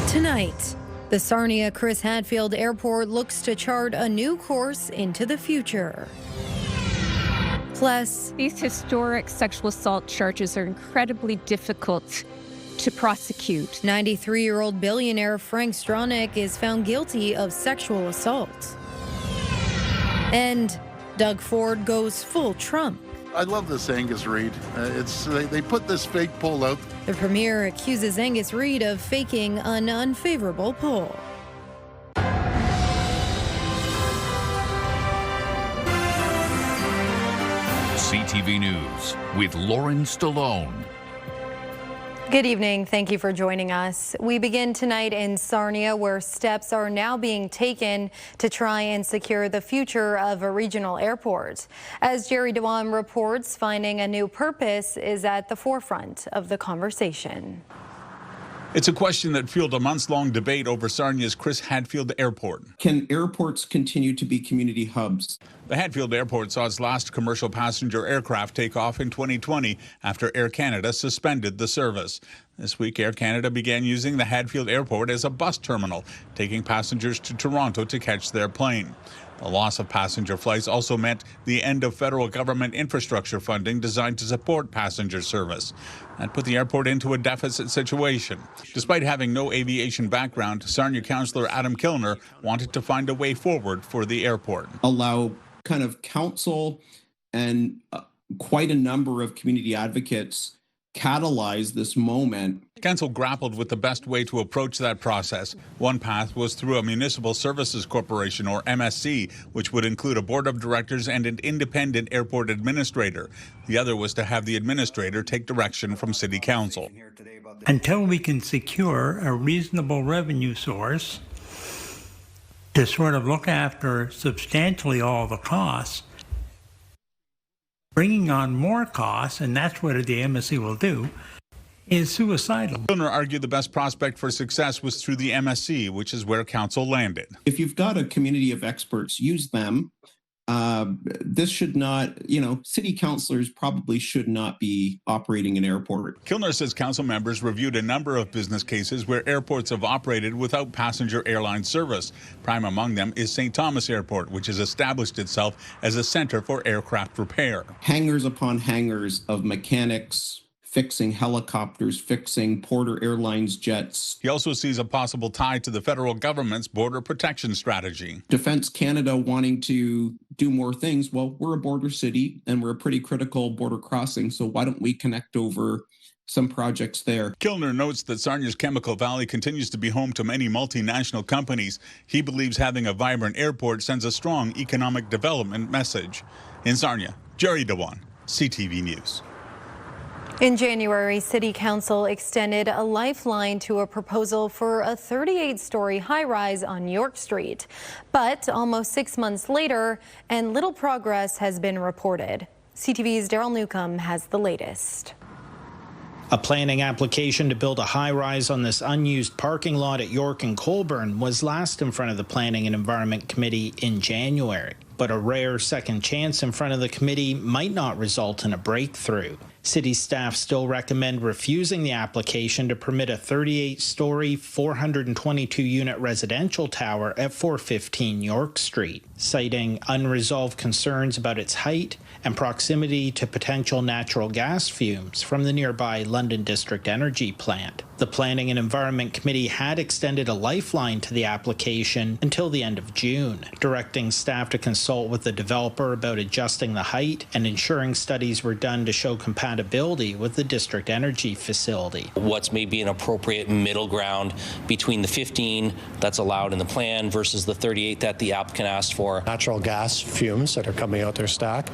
Tonight, the Sarnia Chris Hadfield Airport looks to chart a new course into the future. Plus, these historic sexual assault charges are incredibly difficult to prosecute. 93-year-old billionaire Frank Stronach is found guilty of sexual assault. And Doug Ford goes full Trump. I love this Angus Reid. They put this fake poll out. The premier accuses Angus Reid of faking an unfavorable poll. CTV News with Lauren Stallone. Good evening. Thank you for joining us. We begin tonight in Sarnia, where steps are now being taken to try and secure the future of a regional airport. As Jerry Dewan reports, finding a new purpose is at the forefront of the conversation. It's a question that fueled a months-long debate over Sarnia's Chris Hadfield Airport. Can airports continue to be community hubs? The Hadfield Airport saw its last commercial passenger aircraft take off in 2020 after Air Canada suspended the service. This week, Air Canada began using the Hadfield Airport as a bus terminal, taking passengers to Toronto to catch their plane. The loss of passenger flights also meant the end of federal government infrastructure funding designed to support passenger service. That put the airport into a deficit situation. Despite having no aviation background, Sarnia Councillor Adam Kilner wanted to find a way forward for the airport. Allow kind of council and quite a number of community advocates catalyze this moment. Council grappled with the best way to approach that process. One path was through a Municipal Services Corporation, or MSC, which would include a board of directors and an independent airport administrator. The other was to have the administrator take direction from City Council. Until we can secure a reasonable revenue source to sort of look after substantially all the costs, bringing on more costs, and that's what the MSC will do, is suicidal. Kilner argued the best prospect for success was through the MSC, which is where council landed. If you've got a community of experts, use them. This should not, city councillors probably should not be operating an airport. Kilner says council members reviewed a number of business cases where airports have operated without passenger airline service. Prime among them is St. Thomas Airport, which has established itself as a center for aircraft repair. Hangars upon hangars of mechanics, fixing helicopters, fixing Porter Airlines jets. He also sees a possible tie to the federal government's border protection strategy. Defense Canada wanting to do more things. Well, we're a border city and we're a pretty critical border crossing, so why don't we connect over some projects there? Kilner notes that Sarnia's Chemical Valley continues to be home to many multinational companies. He believes having a vibrant airport sends a strong economic development message. In Sarnia, Jerry Dewan, CTV News. In January, City Council extended a lifeline to a proposal for a 38-story high-rise on York Street. But almost 6 months later, and little progress has been reported. CTV's Daryl Newcomb has the latest. A planning application to build a high-rise on this unused parking lot at York and Colborne was last in front of the Planning and Environment Committee in January. But a rare second chance in front of the committee might not result in a breakthrough. City staff still recommend refusing the application to permit a 38-story, 422-unit residential tower at 415 York Street, citing unresolved concerns about its height and proximity to potential natural gas fumes from the nearby London District Energy plant. The Planning and Environment Committee had extended a lifeline to the application until the end of June, directing staff to consult with the developer about adjusting the height and ensuring studies were done to show compatibility with the district energy facility. What's maybe an appropriate middle ground between the 15 that's allowed in the plan versus the 38 that the applicant asked for. Natural gas fumes that are coming out their stack,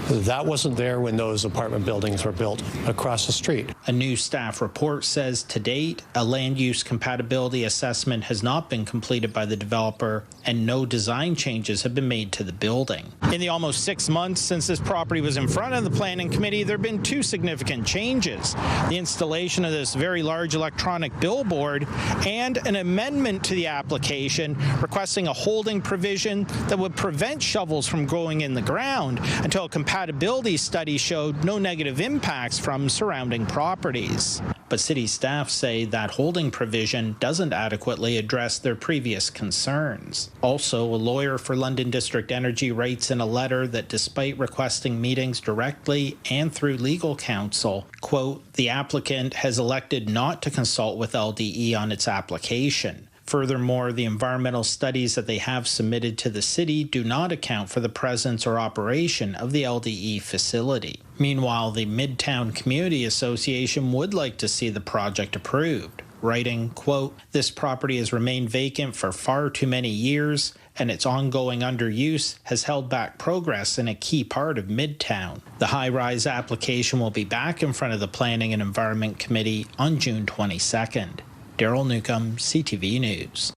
that wasn't there when those apartment buildings were built across the street. A new staff report says to date, a land use compatibility assessment has not been completed by the developer and no design changes have been made to the building. In the almost 6 months since this property was in front of the Planning Committee, there have been two significant changes. The installation of this very large electronic billboard and an amendment to the application requesting a holding provision that would prevent shovels from going in the ground until a compatibility compatibility study showed no negative impacts from surrounding properties. But city staff say that holding provision doesn't adequately address their previous concerns. Also, a lawyer for London District Energy writes in a letter that despite requesting meetings directly and through legal counsel, quote, the applicant has elected not to consult with LDE on its application. Furthermore, the environmental studies that they have submitted to the city do not account for the presence or operation of the LDE facility. Meanwhile, the Midtown Community Association would like to see the project approved, writing, quote, this property has remained vacant for far too many years, and its ongoing underuse has held back progress in a key part of Midtown. The high-rise application will be back in front of the Planning and Environment Committee on June 22nd. Daryl Newcomb, CTV News.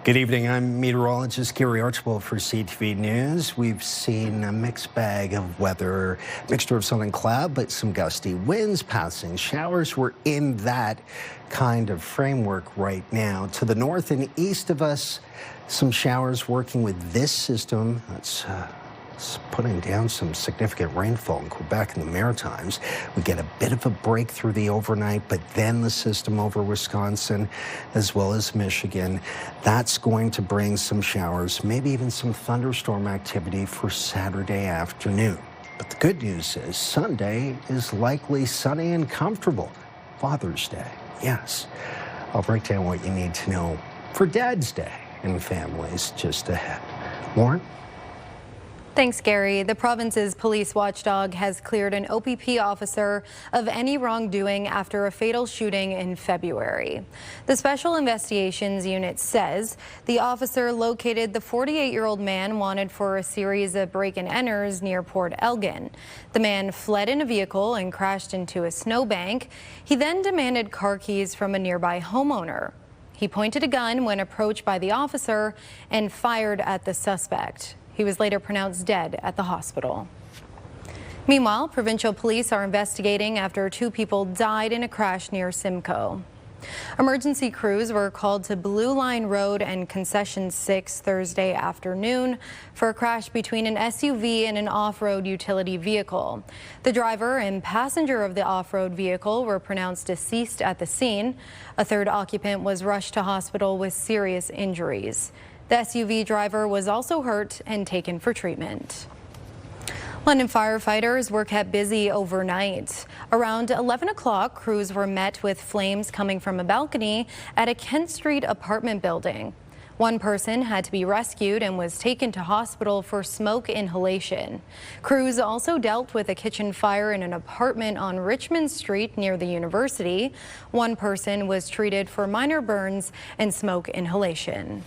Good evening. I'm meteorologist Gary Archibald for CTV News. We've seen a mixed bag of weather, mixture of sun and cloud, but some gusty winds, passing showers. We're in that kind of framework right now. To the north and east of us, some showers working with this system. That's It's putting down some significant rainfall in Quebec and the Maritimes. We get a bit of a break through the overnight, but then the system over Wisconsin as well as Michigan. That's going to bring some showers, maybe even some thunderstorm activity for Saturday afternoon. But the good news is Sunday is likely sunny and comfortable. Father's Day, yes. I'll break down what you need to know for Dad's Day in families just ahead. Lauren? Thanks, Gary. The province's police watchdog has cleared an OPP officer of any wrongdoing after a fatal shooting in February. The Special Investigations Unit says the officer located the 48-year-old man wanted for a series of break-and-enters near Port Elgin. The man fled in a vehicle and crashed into a snowbank. He then demanded car keys from a nearby homeowner. He pointed a gun when approached by the officer and fired at the suspect. He was later pronounced dead at the hospital. Meanwhile, provincial police are investigating after 2 people died in a crash near Simcoe. Emergency crews were called to Blue Line Road and Concession 6 Thursday afternoon for a crash between an SUV and an off-road utility vehicle. The driver and passenger of the off-road vehicle were pronounced deceased at the scene. A third occupant was rushed to hospital with serious injuries. The SUV driver was also hurt and taken for treatment. London firefighters were kept busy overnight. Around 11 o'clock, crews were met with flames coming from a balcony at a Kent Street apartment building. One person had to be rescued and was taken to hospital for smoke inhalation. Crews also dealt with a kitchen fire in an apartment on Richmond Street near the university. One person was treated for minor burns and smoke inhalation.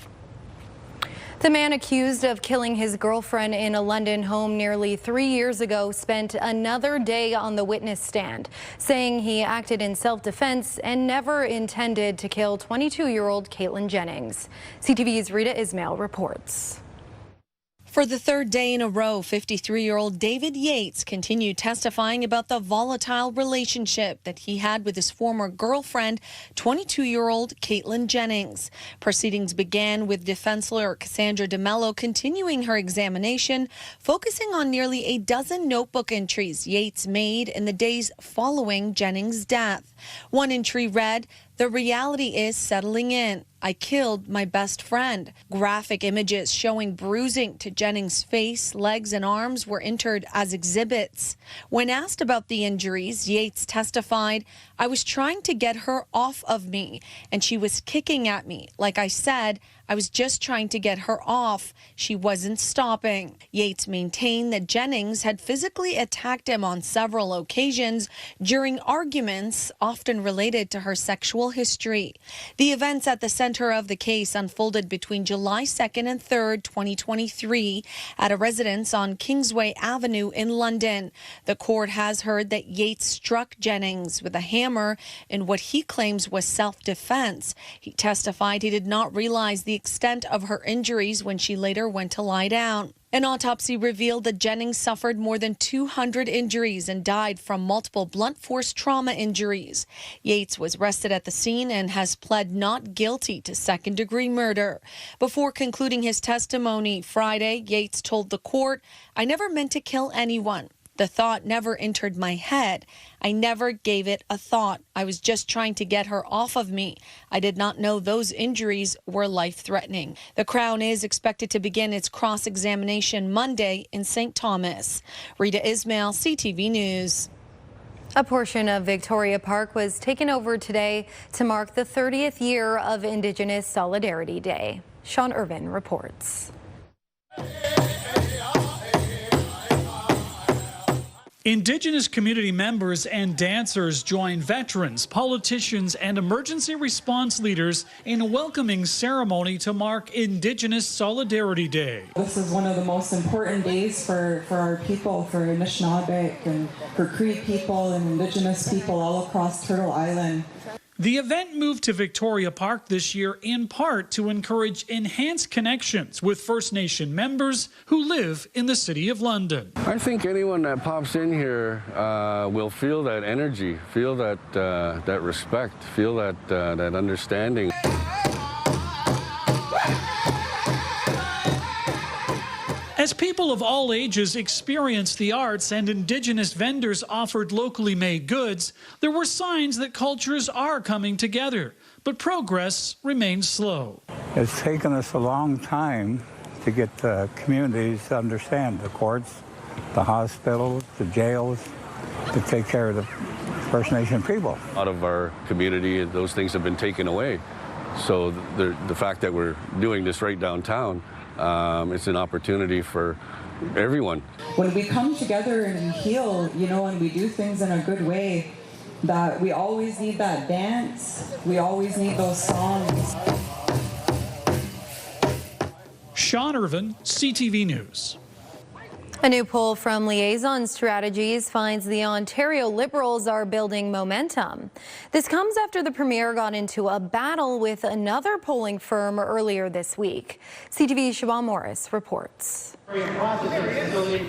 The man accused of killing his girlfriend in a London home nearly 3 years ago spent another day on the witness stand, saying he acted in self-defense and never intended to kill 22-year-old Caitlin Jennings. CTV's Rita Ismail reports. For the third day in a row, 53-year-old David Yates continued testifying about the volatile relationship that he had with his former girlfriend, 22-year-old Caitlin Jennings. Proceedings began with defense lawyer Cassandra DeMello continuing her examination, focusing on nearly a dozen notebook entries Yates made in the days following Jennings' death. One entry read, "The reality is settling in. I killed my best friend." Graphic images showing bruising to Jennings' face, legs, and arms were entered as exhibits. When asked about the injuries, Yates testified, "I was trying to get her off of me, and she was kicking at me. Like I said, I was just trying to get her off. She wasn't stopping." Yates maintained that Jennings had physically attacked him on several occasions during arguments, often related to her sexual history. The events at the center of the case unfolded between July 2nd and 3rd, 2023, at a residence on Kingsway Avenue in London. The court has heard that Yates struck Jennings with a hammer in what he claims was self-defense. He testified he did not realize the extent of her injuries when she later went to lie down. An autopsy revealed that Jennings suffered more than 200 injuries and died from multiple blunt force trauma injuries. Yates was arrested at the scene and has pled not guilty to second-degree murder. Before concluding his testimony Friday, Yates told the court, "I never meant to kill anyone. The thought never entered my head. I never gave it a thought. I was just trying to get her off of me. I did not know those injuries were life-threatening." The Crown is expected to begin its cross-examination Monday in St. Thomas. Rita Ismail, CTV News. A portion of Victoria Park was taken over today to mark the 30th year of Indigenous Solidarity Day. Sean Irvin reports. Indigenous community members and dancers join veterans, politicians, and emergency response leaders in a welcoming ceremony to mark Indigenous Solidarity Day. This is one of the most important days for our people, for Anishinaabe and for Cree people and Indigenous people all across Turtle Island. The event moved to Victoria Park this year in part to encourage enhanced connections with First Nation members who live in the City of London. I think anyone that pops in here will feel that energy, feel that that respect, feel that understanding. As people of all ages experienced the arts and Indigenous vendors offered locally made goods, there were signs that cultures are coming together, but progress remains slow. It's taken us a long time to get the communities to understand the courts, the hospitals, the jails, to take care of the First Nation people. Out of our community, those things have been taken away. So the fact that we're doing this right downtown, it's an opportunity for everyone. When we come together and heal, and we do things in a good way, that we always need that dance, we always need those songs. Sean Irvin, CTV News. A new poll from Liaison Strategies finds the Ontario Liberals are building momentum. This comes after the Premier got into a battle with another polling firm earlier this week. CTV's Siobhan Morris reports.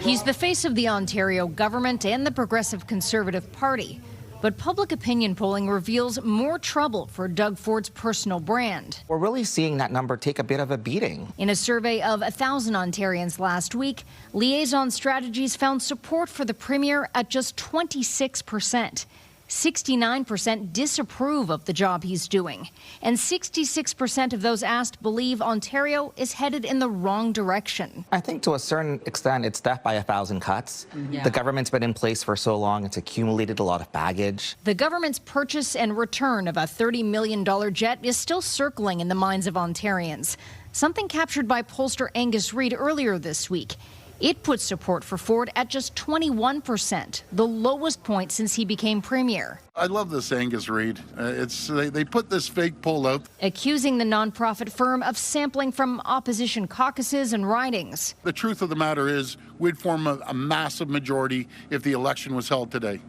He's the face of the Ontario government and the Progressive Conservative Party. But public opinion polling reveals more trouble for Doug Ford's personal brand. We're really seeing that number take a bit of a beating. In a survey of 1,000 Ontarians last week, Liaison Strategies found support for the Premier at just 26%. 69% disapprove of the job he's doing, and 66% of those asked believe Ontario is headed in the wrong direction. I think to a certain extent it's death by 1,000 cuts. The government's been in place for so long, it's accumulated a lot of baggage. The government's purchase and return of a $30 million jet is still circling in the minds of Ontarians, something captured by pollster Angus Reid earlier this week. It puts support for Ford at just 21%, the lowest point since he became Premier. I love this Angus Reid. They put this fake poll out, accusing the nonprofit firm of sampling from opposition caucuses and ridings. The truth of the matter is we'd form a massive majority if the election was held today.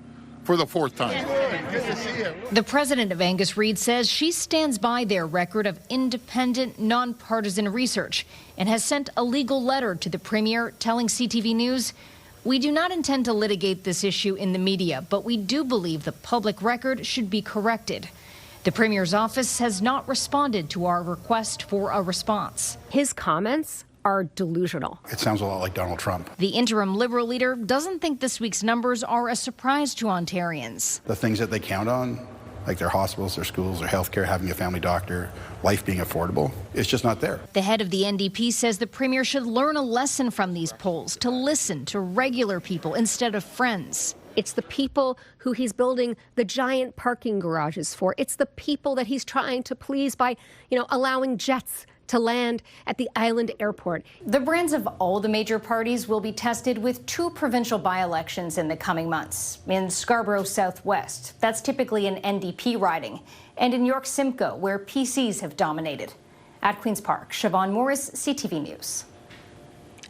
For the fourth time. Good to see you. The president of Angus Reid says she stands by their record of independent, nonpartisan research and has sent a legal letter to the Premier telling CTV News, "We do not intend to litigate this issue in the media, but we do believe the public record should be corrected." The Premier's office has not responded to our request for a response. His comments are delusional. It sounds a lot like Donald Trump. The interim Liberal leader doesn't think this week's numbers are a surprise to Ontarians. The things that they count on, like their hospitals, their schools, their health care, having a family doctor, life being affordable, it's just not there. The head of the NDP says the Premier should learn a lesson from these polls, to listen to regular people instead of friends. It's the people who he's building the giant parking garages for. It's the people that he's trying to please by, allowing jets to land at the island airport. The brands of all the major parties will be tested with 2 provincial by-elections in the coming months. In Scarborough Southwest, that's typically an NDP riding, and in York Simcoe, where PCs have dominated. At Queen's Park, Siobhan Morris, CTV News.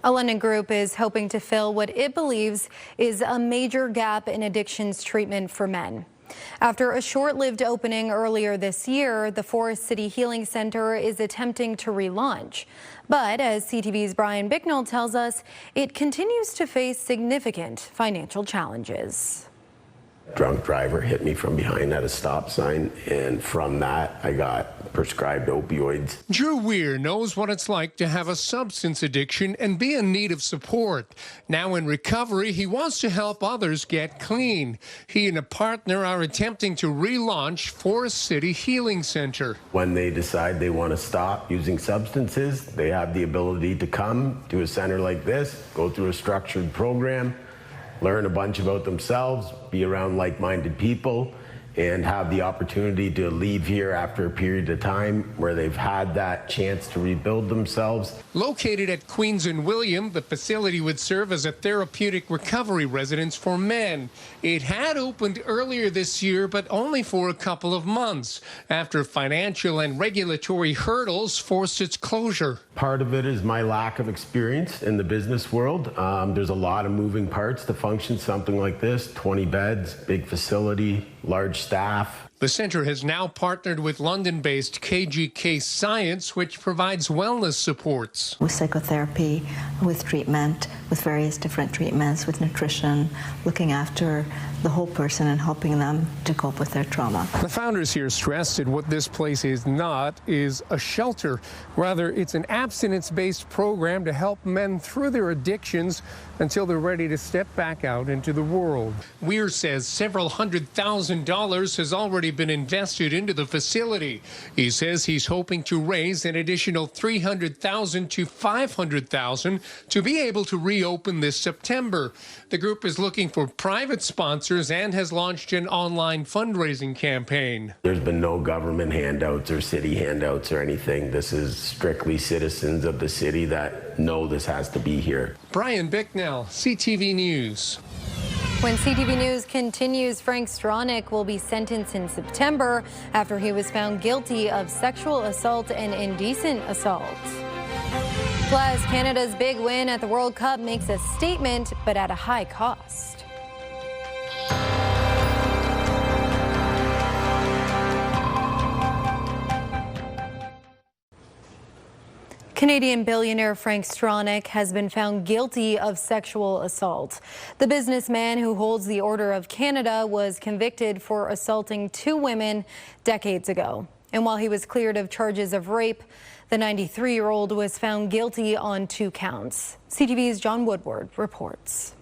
A London group is hoping to fill what it believes is a major gap in addictions treatment for men. After a short-lived opening earlier this year, the Forest City Healing Center is attempting to relaunch. But as CTV's Brian Bicknell tells us, it continues to face significant financial challenges. Drunk driver hit me from behind at a stop sign, and from that I got prescribed opioids. Drew Weir knows what it's like to have a substance addiction and be in need of support. Now in recovery, he wants to help others get clean. He and a partner are attempting to relaunch Forest City Healing Center. When they decide they want to stop using substances, they have the ability to come to a center like this, go through a structured program, learn a bunch about themselves, be around like-minded people, and have the opportunity to leave here after a period of time where they've had that chance to rebuild themselves. Located at Queens and William, the facility would serve as a therapeutic recovery residence for men. It had opened earlier this year, but only for a couple of months, after financial and regulatory hurdles forced its closure. Part of it is my lack of experience in the business world. There's a lot of moving parts to function something like this, 20 beds, big facility, large staff. The center has now partnered with London-based KGK Science, which provides wellness supports. With psychotherapy, with treatment, with various different treatments, with nutrition, looking after the whole person and helping them to cope with their trauma. The founders here stressed that what this place is not is a shelter. Rather, it's an abstinence-based program to help men through their addictions until they're ready to step back out into the world. Weir says several $100,000 has already been invested into the facility. He says he's hoping to raise an additional $300,000 to $500,000 to be able to reopen this September. The group is looking for private sponsors and has launched an online fundraising campaign. There's been no government handouts or city handouts or anything. This is strictly citizens of the city that know this has to be here. Brian Bicknell, CTV News. When CTV News continues, Frank Stronach will be sentenced in September after he was found guilty of sexual assault and indecent assault. Plus, Canada's big win at the World Cup makes a statement, but at a high cost. Canadian billionaire Frank Stronach has been found guilty of sexual assault. The businessman who holds the Order of Canada was convicted for assaulting 2 women decades ago. And while he was cleared of charges of rape, the 93-year-old was found guilty on 2 counts. CTV's John Woodward reports.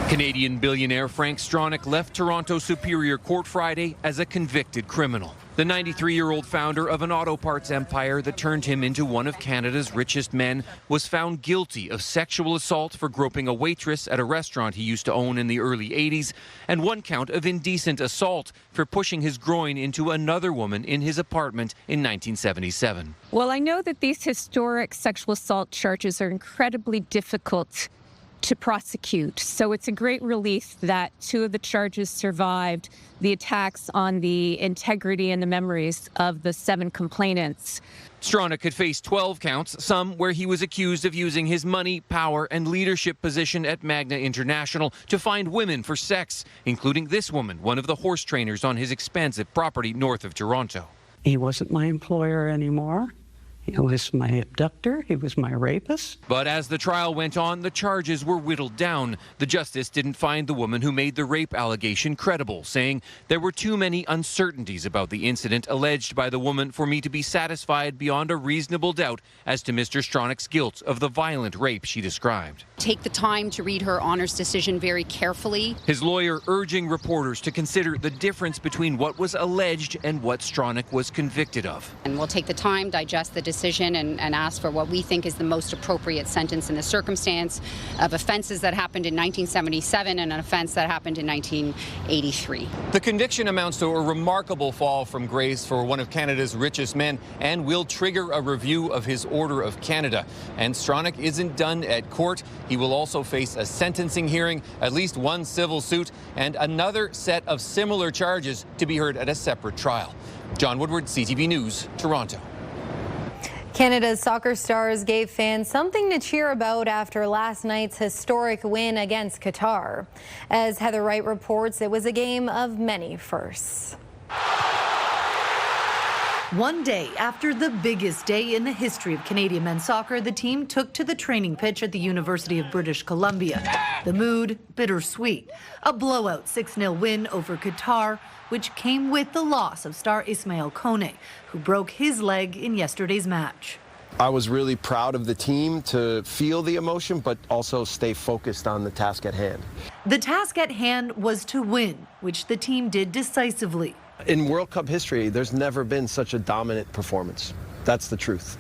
Canadian billionaire Frank Stronach left Toronto Superior Court Friday as a convicted criminal. The 93-year-old founder of an auto parts empire that turned him into one of Canada's richest men was found guilty of sexual assault for groping a waitress at a restaurant he used to own in the early 80s, and 1 count of indecent assault for pushing his groin into another woman in his apartment in 1977. Well, I know that these historic sexual assault charges are incredibly difficult to prosecute. So it's a great relief that 2 of the charges survived the attacks on the integrity and the memories of the 7 complainants. Stronach could face 12 counts, some where he was accused of using his money, power, and leadership position at Magna International to find women for sex, including this woman, one of the horse trainers on his expansive property north of Toronto. He wasn't my employer anymore. He was my abductor. He was my rapist. But as the trial went on, the charges were whittled down. The justice didn't find the woman who made the rape allegation credible, saying there were too many uncertainties about the incident alleged by the woman for me to be satisfied beyond a reasonable doubt as to Mr. Stronach's guilt of the violent rape she described. Take the time to read her Honor's decision very carefully. His lawyer urging reporters to consider the difference between what was alleged and what Stronach was convicted of. And we'll take the time, digest the decision, and ask for what we think is the most appropriate sentence in the circumstance of offenses that happened in 1977 and an offense that happened in 1983. The conviction amounts to a remarkable fall from grace for one of Canada's richest men and will trigger a review of his Order of Canada. And Stronach isn't done at court. He will also face a sentencing hearing, at least 1 civil suit, and another set of similar charges to be heard at a separate trial. John Woodward, CTV News, Toronto. Canada's soccer stars gave fans something to cheer about after last night's historic win against Qatar. As Heather Wright reports, it was a game of many firsts. One day after the biggest day in the history of Canadian men's soccer, the team took to the training pitch at the University of British Columbia. The mood, bittersweet. A blowout 6-0 win over Qatar, which came with the loss of star Ismail Kone, who broke his leg in yesterday's match. I was really proud of the team to feel the emotion, but also stay focused on the task at hand. The task at hand was to win, which the team did decisively. In World Cup history, there's never been such a dominant performance. That's the truth.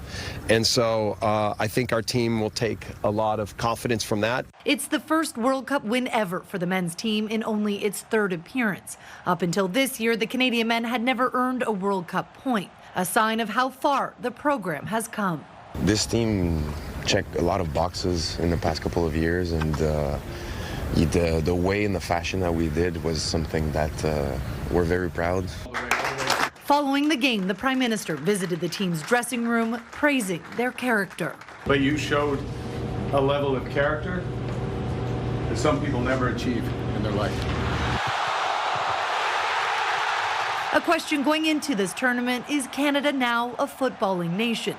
And so I think our team will take a lot of confidence from that. It's the first World Cup win ever for the men's team in only its third appearance. Up until this year, the Canadian men had never earned a World Cup point, a sign of how far the program has come. This team checked a lot of boxes in the past couple of years, and the way and the fashion that we did was something that we're very proud. Following the game, the Prime Minister visited the team's dressing room, praising their character. But you showed a level of character that some people never achieve in their life. A question going into this tournament, is Canada now a footballing nation?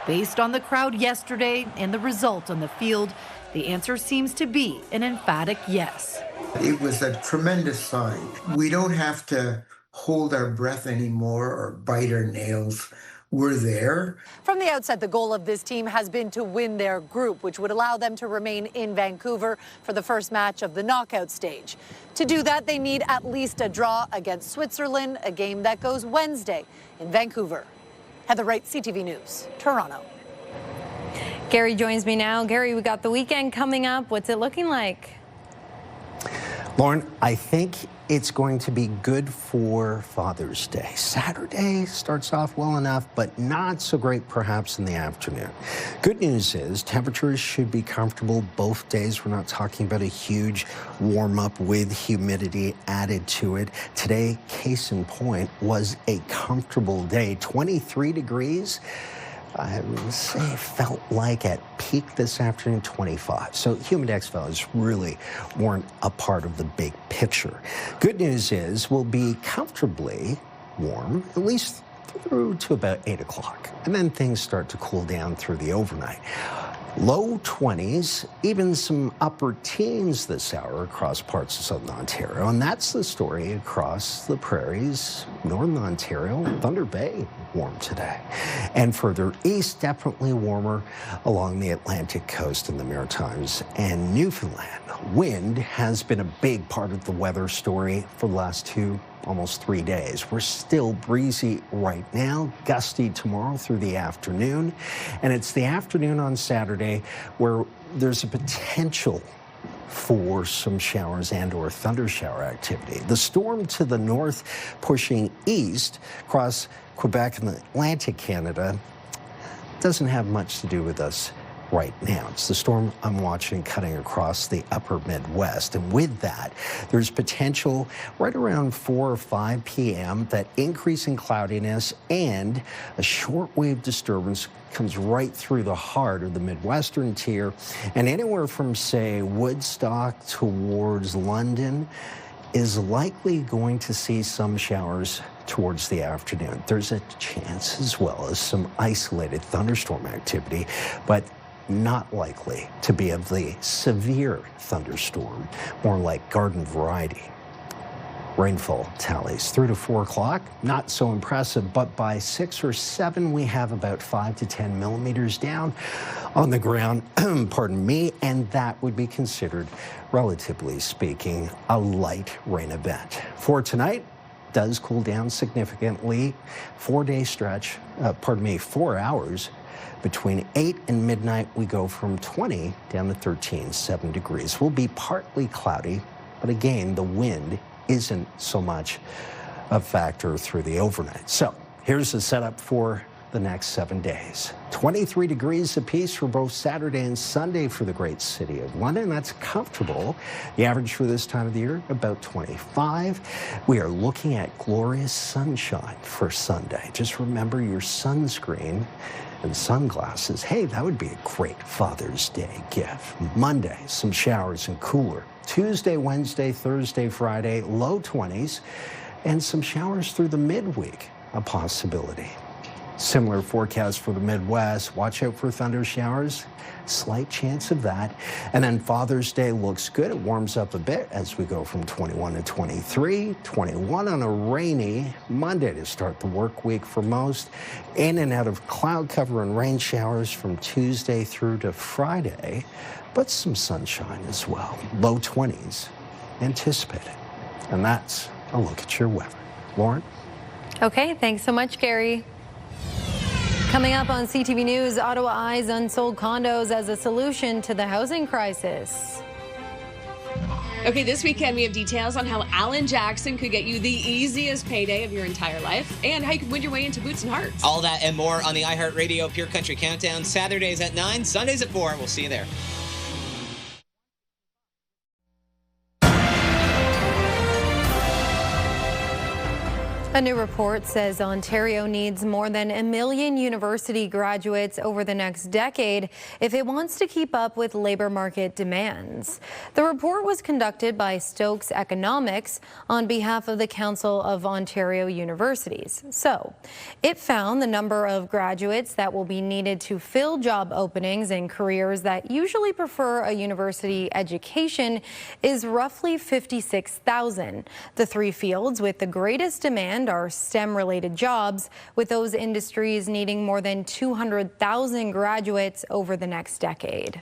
Based on the crowd yesterday and the result on the field, the answer seems to be an emphatic yes. It was a tremendous sign. We don't have to hold our breath anymore or bite our nails. We're there. From the outset, the goal of this team has been to win their group, which would allow them to remain in Vancouver for the first match of the knockout stage. To do that, they need at least a draw against Switzerland, a game that goes Wednesday in Vancouver. Heather Wright, CTV News, Toronto. Gary joins me now. Gary, we got the weekend coming up. What's it looking like? Lauren, I think it's going to be good for Father's Day. Saturday starts off well enough, but not so great perhaps in the afternoon. Good news is temperatures should be comfortable both days. We're not talking about a huge warm-up with humidity added to it. Today, case in point, was a comfortable day. 23 degrees. I would say felt like at peak this afternoon, 25. So humidex values really weren't a part of the big picture. Good news is we'll be comfortably warm, at least through to about 8 o'clock. And then things start to cool down through the overnight. Low 20s, even some upper teens this hour across parts of southern Ontario. And that's the story across the prairies, northern Ontario, Thunder Bay, warm today. And further east, definitely warmer along the Atlantic coast and the Maritimes and Newfoundland. Wind has been a big part of the weather story for the last almost 3 days. We're still breezy right now, gusty tomorrow through the afternoon. And it's the afternoon on Saturday where there's a potential for some showers and or thunder shower activity. The storm to the north pushing east across Quebec and the Atlantic Canada doesn't have much to do with us right now. It's the storm I'm watching cutting across the upper Midwest. And with that, there's potential right around 4 or 5 p.m. that increasing cloudiness and a shortwave disturbance comes right through the heart of the Midwestern tier. And anywhere from, say, Woodstock towards London is likely going to see some showers towards the afternoon. There's a chance as well as some isolated thunderstorm activity, but not likely to be of the severe thunderstorm, more like garden variety. Rainfall tallies 3 to 4 o'clock, not so impressive, but by 6 or 7, we have about 5 to 10 millimeters down on the ground, pardon me, and that would be considered, relatively speaking, a light rain event. For tonight, does cool down significantly. 4-day stretch, 4 hours. Between 8 and midnight, we go from 20 down to 13, 7 degrees. We'll be partly cloudy, but again, the wind isn't so much a factor through the overnight. So here's the setup for the next 7 days. 23 degrees apiece for both Saturday and Sunday for the great city of London. That's comfortable. The average for this time of the year, about 25. We are looking at glorious sunshine for Sunday. Just remember your sunscreen and sunglasses. Hey, that would be a great Father's Day gift. Monday, some showers and cooler. Tuesday, Wednesday, Thursday, Friday, low 20s, and some showers through the midweek, a possibility. Similar forecast for the Midwest. Watch out for thunder showers. Slight chance of that. And then Father's Day looks good. It warms up a bit as we go from 21 to 23. 21 on a rainy Monday to start the work week for most. In and out of cloud cover and rain showers from Tuesday through to Friday, but some sunshine as well. Low 20s anticipated. And that's a look at your weather. Lauren? Okay, thanks so much, Gary. Coming up on CTV News, Ottawa eyes unsold condos as a solution to the housing crisis. Okay, this weekend we have details on how Alan Jackson could get you the easiest payday of your entire life and how you can win your way into Boots and Hearts. All that and more on the iHeartRadio Pure Country Countdown, Saturdays at 9, Sundays at 4. We'll see you there. A new report says Ontario needs more than 1 million university graduates over the next decade if it wants to keep up with labor market demands. The report was conducted by Stokes Economics on behalf of the Council of Ontario Universities. So, it found the number of graduates that will be needed to fill job openings in careers that usually prefer a university education is roughly 56,000. The three fields with the greatest demand are STEM-related jobs, with those industries needing more than 200,000 graduates over the next decade.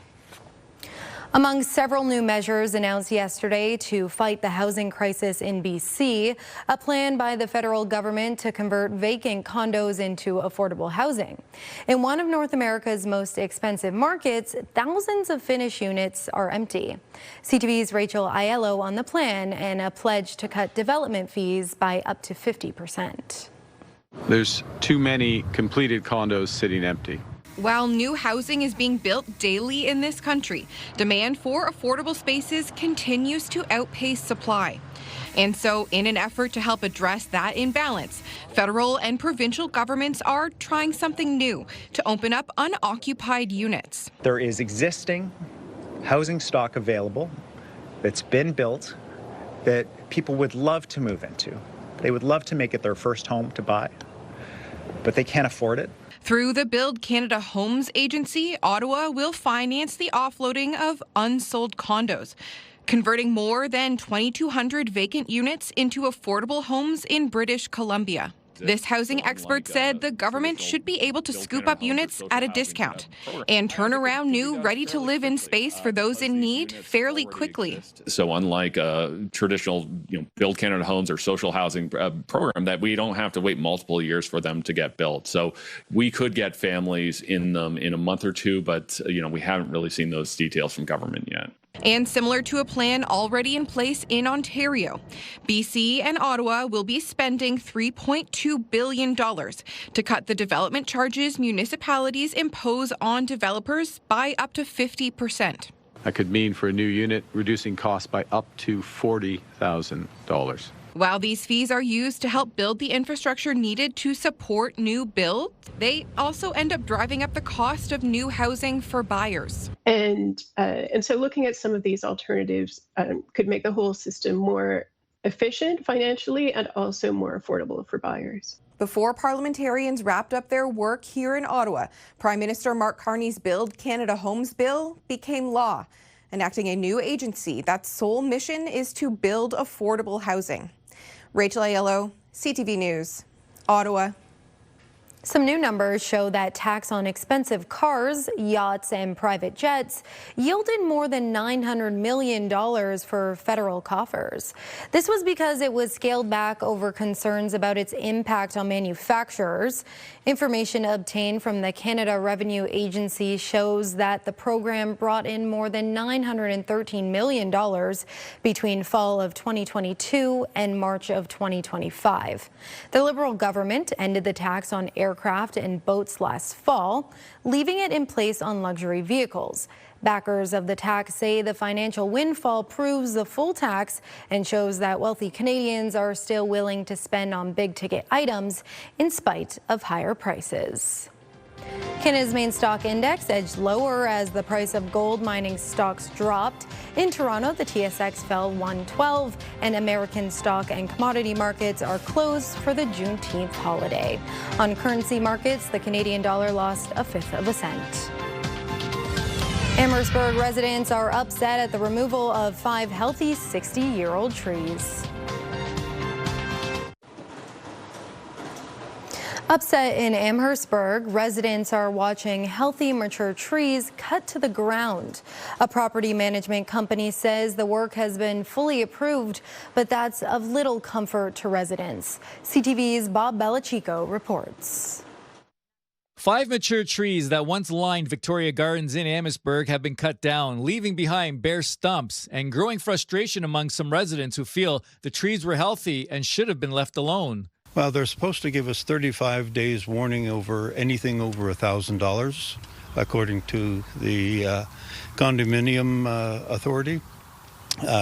Among several new measures announced yesterday to fight the housing crisis in BC, a plan by the federal government to convert vacant condos into affordable housing. In one of North America's most expensive markets, thousands of finished units are empty. CTV's Rachel Aiello on the plan and a pledge to cut development fees by up to 50%. There's too many completed condos sitting empty. While new housing is being built daily in this country, demand for affordable spaces continues to outpace supply. And so, in an effort to help address that imbalance, federal and provincial governments are trying something new to open up unoccupied units. There is existing housing stock available that's been built that people would love to move into. They would love to make it their first home to buy, but they can't afford it. Through the Build Canada Homes Agency, Ottawa will finance the offloading of unsold condos, converting more than 2,200 vacant units into affordable homes in British Columbia. This housing expert said the government should be able to scoop up units at a discount and turn around new, ready-to-live-in space for those in need fairly quickly. So unlike a traditional Build Canada Homes or social housing program, that we don't have to wait multiple years for them to get built. So we could get families in them in a month or two, but we haven't really seen those details from government yet. And similar to a plan already in place in Ontario, BC and Ottawa will be spending $3.2 billion to cut the development charges municipalities impose on developers by up to 50%. That could mean for a new unit reducing costs by up to $40,000. While these fees are used to help build the infrastructure needed to support new builds, they also end up driving up the cost of new housing for buyers. And so looking at some of these alternatives could make the whole system more efficient financially and also more affordable for buyers. Before parliamentarians wrapped up their work here in Ottawa, Prime Minister Mark Carney's Build Canada Homes Bill became law, enacting a new agency that's sole mission is to build affordable housing. Rachel Aiello, CTV News, Ottawa. Some new numbers show that tax on expensive cars, yachts, and private jets yielded more than $900 million for federal coffers. This was because it was scaled back over concerns about its impact on manufacturers. Information obtained from the Canada Revenue Agency shows that the program brought in more than $913 million between fall of 2022 and March of 2025. The Liberal government ended the tax on aircraft and boats last fall, leaving it in place on luxury vehicles. Backers of the tax say the financial windfall proves the full tax and shows that wealthy Canadians are still willing to spend on big-ticket items in spite of higher prices. Canada's main stock index edged lower as the price of gold mining stocks dropped. In Toronto, the TSX fell 112, and American stock and commodity markets are closed for the Juneteenth holiday. On currency markets, the Canadian dollar lost a fifth of a cent. Amherstburg residents are upset at the removal of 5 healthy 60-year-old trees. Upset in Amherstburg, residents are watching healthy, mature trees cut to the ground. A property management company says the work has been fully approved, but that's of little comfort to residents. CTV's Bob Belichico reports. 5 mature trees that once lined Victoria Gardens in Amherstburg have been cut down, leaving behind bare stumps and growing frustration among some residents who feel the trees were healthy and should have been left alone. Well, they're supposed to give us 35 days warning over anything over $1,000, according to the condominium authority.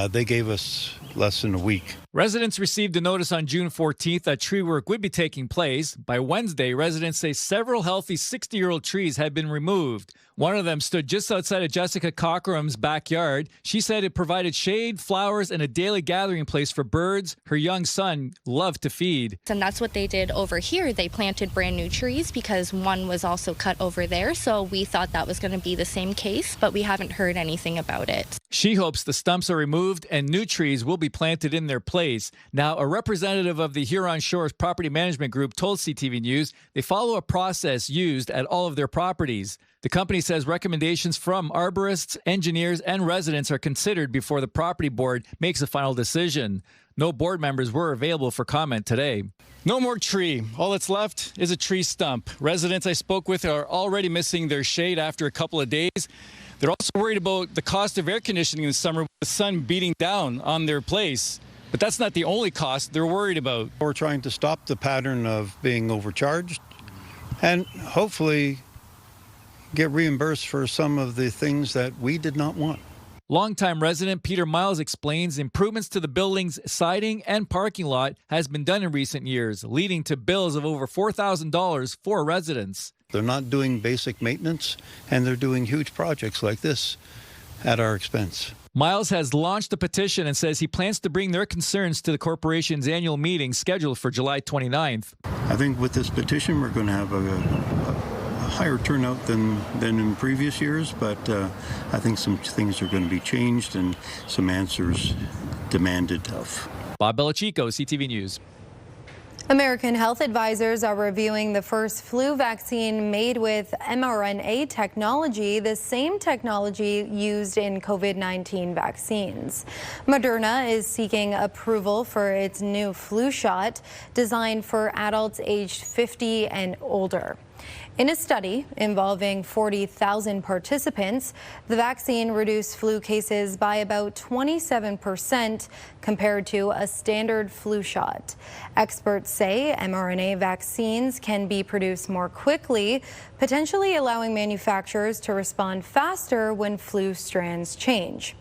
They gave us less than a week. Residents received a notice on June 14th that tree work would be taking place. By Wednesday, residents say several healthy 60-year-old trees had been removed. One of them stood just outside of Jessica Cockrum's backyard. She said it provided shade, flowers, and a daily gathering place for birds her young son loved to feed. And that's what they did over here. They planted brand new trees because one was also cut over there. So we thought that was going to be the same case, but we haven't heard anything about it. She hopes the stumps are removed and new trees will be planted in their place. Now, a representative of the Huron Shores Property Management Group told CTV News they follow a process used at all of their properties. The company says recommendations from arborists, engineers, and residents are considered before the property board makes a final decision. No board members were available for comment today. No more tree. All that's left is a tree stump. Residents I spoke with are already missing their shade after a couple of days. They're also worried about the cost of air conditioning in the summer with the sun beating down on their place. But that's not the only cost they're worried about. We're trying to stop the pattern of being overcharged and hopefully get reimbursed for some of the things that we did not want. Longtime resident Peter Miles explains improvements to the building's siding and parking lot has been done in recent years, leading to bills of over $4,000 for residents. They're not doing basic maintenance, and they're doing huge projects like this at our expense. Miles has launched a petition and says he plans to bring their concerns to the corporation's annual meeting scheduled for July 29th. I think with this petition, we're going to have a higher turnout than in previous years, but I think some things are going to be changed and some answers demanded of. Bob Belichico, CTV News. American health advisors are reviewing the first flu vaccine made with mRNA technology, the same technology used in COVID-19 vaccines. Moderna is seeking approval for its new flu shot designed for adults aged 50 and older. In a study involving 40,000 participants, the vaccine reduced flu cases by about 27% compared to a standard flu shot. Experts say mRNA vaccines can be produced more quickly, potentially allowing manufacturers to respond faster when flu strands change.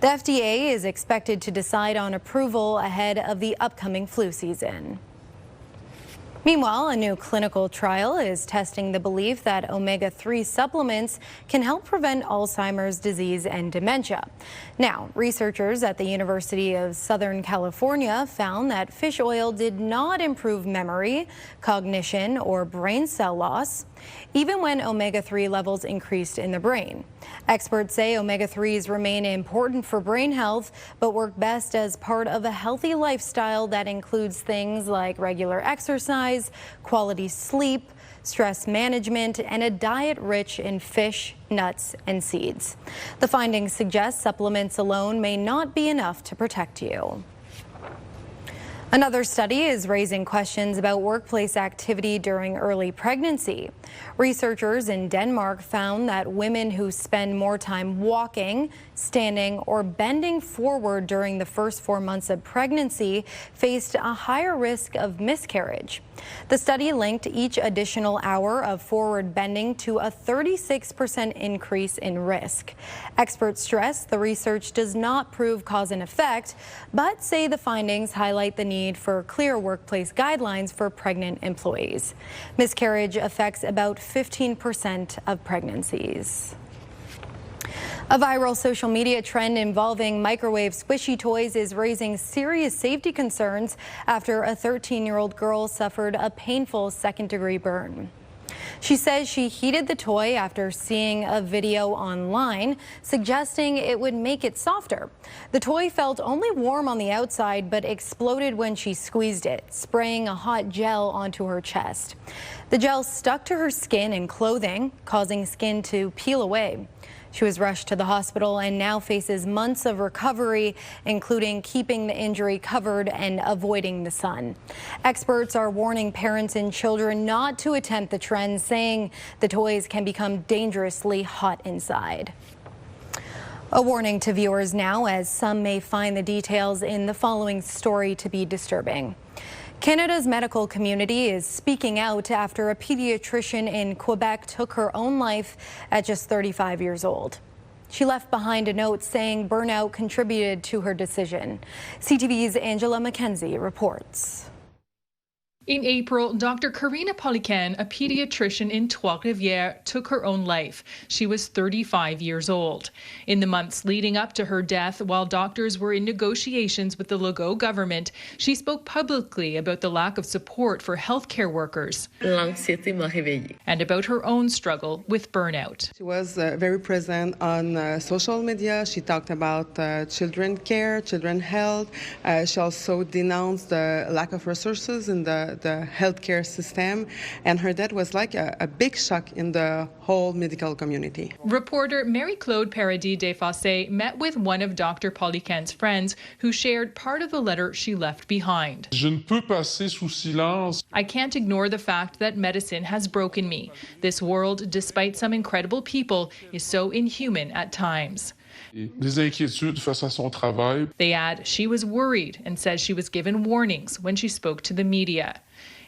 The FDA is expected to decide on approval ahead of the upcoming flu season. Meanwhile, a new clinical trial is testing the belief that omega-3 supplements can help prevent Alzheimer's disease and dementia. Now, researchers at the University of Southern California found that fish oil did not improve memory, cognition, or brain cell loss, even when omega-3 levels increased in the brain. Experts say omega-3s remain important for brain health, but work best as part of a healthy lifestyle that includes things like regular exercise, quality sleep, stress management, and a diet rich in fish, nuts, and seeds. The findings suggest supplements alone may not be enough to protect you. Another study is raising questions about workplace activity during early pregnancy. Researchers in Denmark found that women who spend more time walking, standing, or bending forward during the first 4 months of pregnancy faced a higher risk of miscarriage. The study linked each additional hour of forward bending to a 36% increase in risk. Experts stress the research does not prove cause and effect, but say the findings highlight the need need for clear workplace guidelines for pregnant employees. Miscarriage affects about 15% of pregnancies. A viral social media trend involving microwave squishy toys is raising serious safety concerns after a 13-year-old girl suffered a painful second-degree burn. She says she heated the toy after seeing a video online suggesting it would make it softer. The toy felt only warm on the outside but exploded when she squeezed it, spraying a hot gel onto her chest. The gel stuck to her skin and clothing, causing skin to peel away. She was rushed to the hospital and now faces months of recovery, including keeping the injury covered and avoiding the sun. Experts are warning parents and children not to attempt the trend, saying the toys can become dangerously hot inside. A warning to viewers now, as some may find the details in the following story to be disturbing. Canada's medical community is speaking out after a pediatrician in Quebec took her own life at just 35 years old. She left behind a note saying burnout contributed to her decision. CTV's Angela Mackenzie reports. In April, Dr. Karina Polican, a pediatrician in Trois-Rivières, took her own life. She was 35 years old. In the months leading up to her death, while doctors were in negotiations with the Legault government, she spoke publicly about the lack of support for healthcare workers and about her own struggle with burnout. She was very present on social media. She talked about children care, children health. She also denounced the lack of resources in the healthcare system, and her death was like a big shock in the whole medical community. Reporter Marie-Claude Paradis-Desfossés met with one of Dr. Polican's friends who shared part of the letter she left behind. Je ne peux passer sous silence. I can't ignore the fact that medicine has broken me. This world, despite some incredible people, is so inhuman at times. Des inquiétudes face à son travail. They add she was worried and says she was given warnings when she spoke to the media.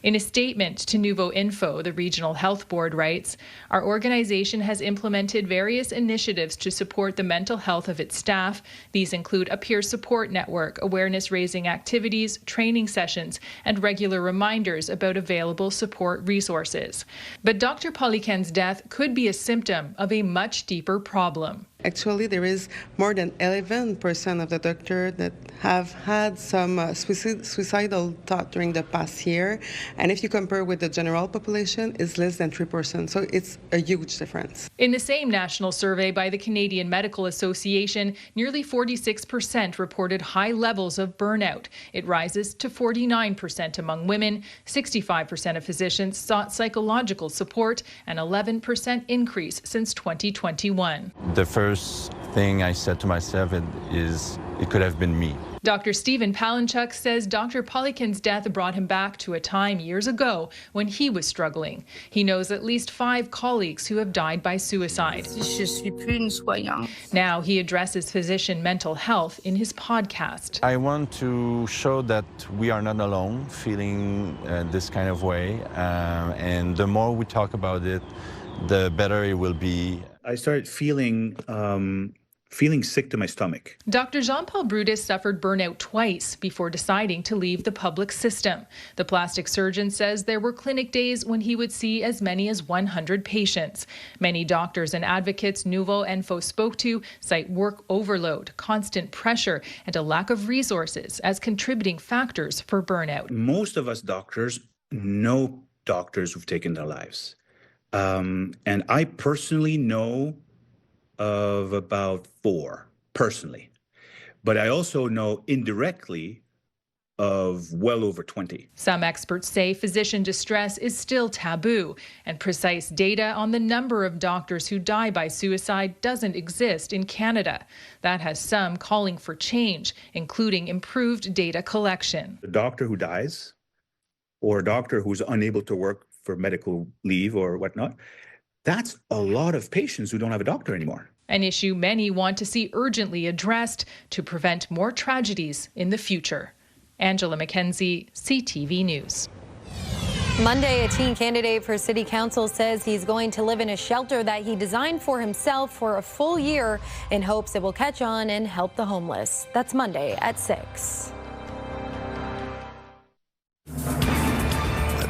In a statement to Nouveau Info, the regional health board writes, our organization has implemented various initiatives to support the mental health of its staff. These include a peer support network, awareness-raising activities, training sessions, and regular reminders about available support resources. But Dr. Polican's death could be a symptom of a much deeper problem. Actually, there is more than 11% of the doctors that have had some suicidal thought during the past year. And if you compare with the general population, it's less than 3%. So it's a huge difference. In the same national survey by the Canadian Medical Association, nearly 46% reported high levels of burnout. It rises to 49% among women. 65% of physicians sought psychological support, an 11% increase since 2021. The first thing I said to myself is it could have been me. Dr. Stephen Palenchuk says Dr. Polican's death brought him back to a time years ago when he was struggling. He knows at least 5 colleagues who have died by suicide. Now he addresses physician mental health in his podcast. I want to show that we are not alone feeling this kind of way. And the more we talk about it, the better it will be. I started feeling sick to my stomach. Dr. Jean-Paul Brutus suffered burnout twice before deciding to leave the public system. The plastic surgeon says there were clinic days when he would see as many as 100 patients. Many doctors and advocates Nouveau Info spoke to cite work overload, constant pressure, and a lack of resources as contributing factors for burnout. Most of us doctors know doctors who've taken their lives. And I personally know of about 4, personally. But I also know indirectly of well over 20. Some experts say physician distress is still taboo, and precise data on the number of doctors who die by suicide doesn't exist in Canada. That has some calling for change, including improved data collection. A doctor who dies, or a doctor who's unable to work for medical leave or whatnot, that's a lot of patients who don't have a doctor anymore. An issue many want to see urgently addressed to prevent more tragedies in the future. Angela Mackenzie, CTV News. Monday, a teen candidate for city council says he's going to live in a shelter that he designed for himself for a full year in hopes it will catch on and help the homeless. That's Monday at 6.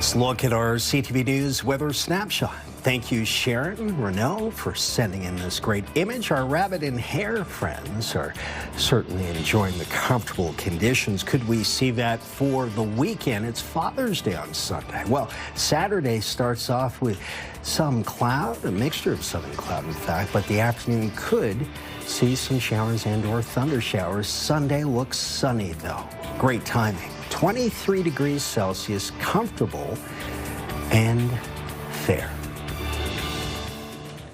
Let's look at our CTV News weather snapshot. Thank you, Sharon Renault, for sending in this great image. Our rabbit and hare friends are certainly enjoying the comfortable conditions. Could we see that for the weekend? It's Father's Day on Sunday. Well, Saturday starts off with some cloud, a mixture of sun and cloud, in fact, but the afternoon could see some showers and/or thunder showers. Sunday looks sunny, though. Great timing. 23 degrees Celsius, comfortable and fair.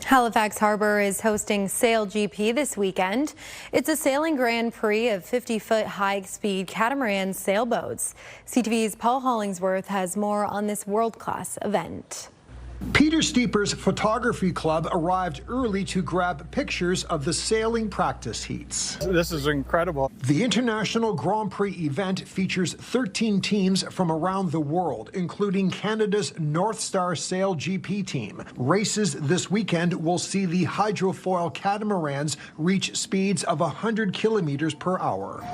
Halifax Harbor is hosting Sail GP this weekend. It's a sailing Grand Prix of 50-foot high-speed catamaran sailboats. CTV's Paul Hollingsworth has more on this world-class event. Peter Steeper's photography club arrived early to grab pictures of the sailing practice heats. This is incredible. The International Grand Prix event features 13 teams from around the world, including Canada's North Star Sail GP team. Races this weekend will see the hydrofoil catamarans reach speeds of 100 kilometers per hour.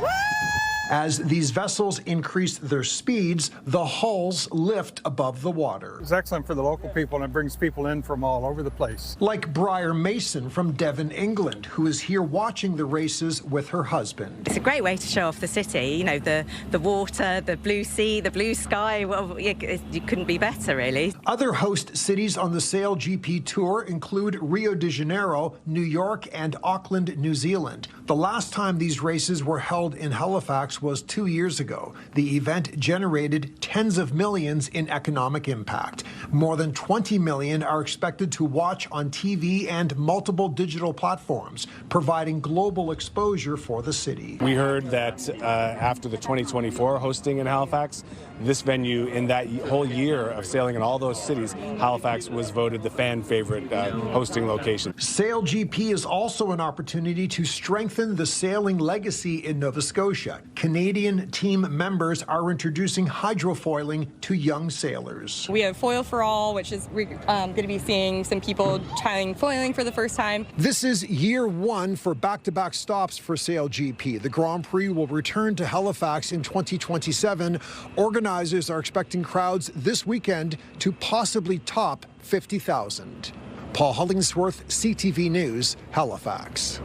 As these vessels increase their speeds, the hulls lift above the water. It's excellent for the local people, and it brings people in from all over the place. Like Briar Mason from Devon, England, who is here watching the races with her husband. It's a great way to show off the city. You know, the water, the blue sea, the blue sky. Well, you couldn't be better, really. Other host cities on the Sail GP Tour include Rio de Janeiro, New York, and Auckland, New Zealand. The last time these races were held in Halifax was 2 years ago. The event generated tens of millions in economic impact. More than 20 million are expected to watch on TV and multiple digital platforms, providing global exposure for the city. We heard that after the 2024 hosting in Halifax, this venue in that whole year of sailing in all those cities, Halifax was voted the fan favorite hosting location. Sail GP is also an opportunity to strengthen the sailing legacy in Nova Scotia. Canadian team members are introducing hydrofoiling to young sailors. We have Foil for All, which is going to be seeing some people trying foiling for the first time. This is year one for back-to-back stops for Sail GP. The Grand Prix will return to Halifax in 2027. Organizers are expecting crowds this weekend to possibly top 50,000. Paul Hollingsworth, CTV News, Halifax.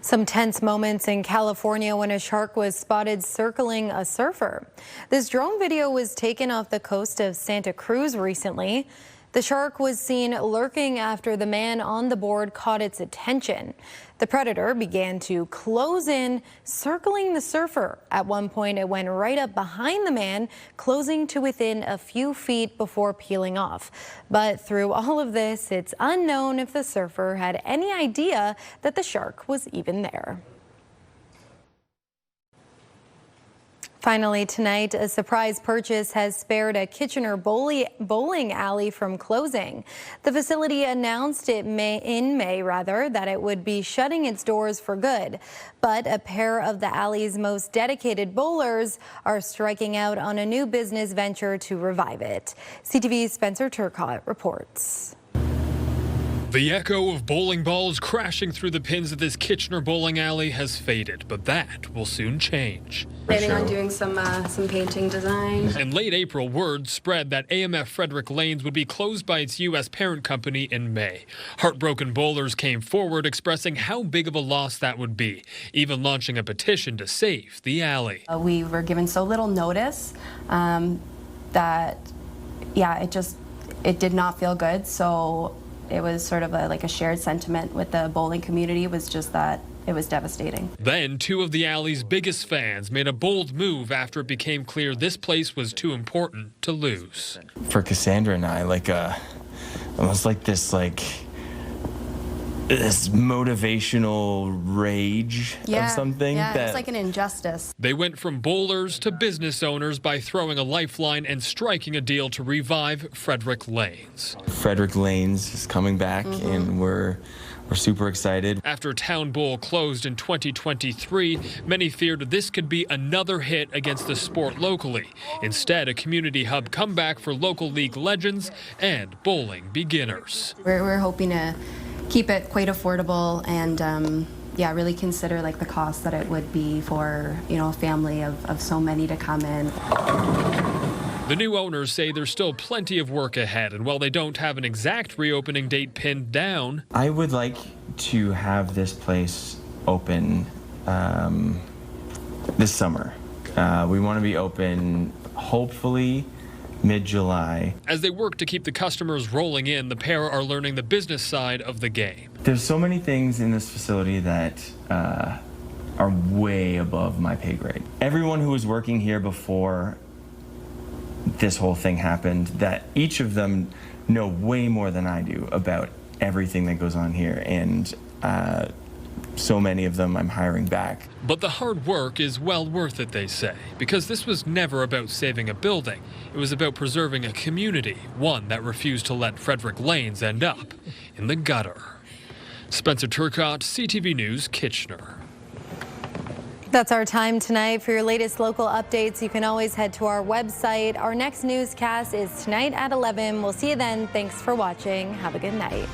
Some tense moments in California when a shark was spotted circling a surfer. This drone video was taken off the coast of Santa Cruz recently. The shark was seen lurking after the man on the board caught its attention. The predator began to close in, circling the surfer. At one point, it went right up behind the man, closing to within a few feet before peeling off. But through all of this, it's unknown if the surfer had any idea that the shark was even there. Finally tonight, a surprise purchase has spared a Kitchener bowling alley from closing. The facility announced in May that it would be shutting its doors for good. But a pair of the alley's most dedicated bowlers are striking out on a new business venture to revive it. CTV's Spencer Turcotte reports. The echo of bowling balls crashing through the pins of this Kitchener bowling alley has faded, but that will soon change. Planning on doing some painting design. In late April, word spread that AMF Frederick Lanes would be closed by its U.S. parent company in May. Heartbroken bowlers came forward expressing how big of a loss that would be, even launching a petition to save the alley. We were given so little notice that, it did not feel good. So it was sort of like a shared sentiment with the bowling community, was just that it was devastating. Then two of the alley's biggest fans made a bold move after it became clear this place was too important to lose. For Cassandra and I, almost like this motivational rage of something. Yeah, it's like an injustice. They went from bowlers to business owners by throwing a lifeline and striking a deal to revive Frederick Lanes. Frederick Lanes is coming back, and we're super excited. After Town Bowl closed in 2023, many feared this could be another hit against the sport locally. Instead, a community hub comeback for local league legends and bowling beginners. We're hoping to keep it quite affordable and really consider the cost that it would be for a family of so many to come in. The new owners say there's still plenty of work ahead, and while they don't have an exact reopening date pinned down, I would like to have this place open this summer. We want to be open hopefully mid-July. As they work to keep the customers rolling in, the pair are learning the business side of the game. There's so many things in this facility that are way above my pay grade. Everyone who was working here before this whole thing happened, that each of them know way more than I do about everything that goes on here, and so many of them I'm hiring back. But the hard work is well worth it, they say, because this was never about saving a building. It was about preserving a community, one that refused to let Frederick Lanes end up in the gutter. Spencer Turcott, CTV News, Kitchener. That's our time tonight. For your latest local updates, you can always head to our website. Our next newscast is tonight at 11. We'll see you then. Thanks for watching. Have a good night.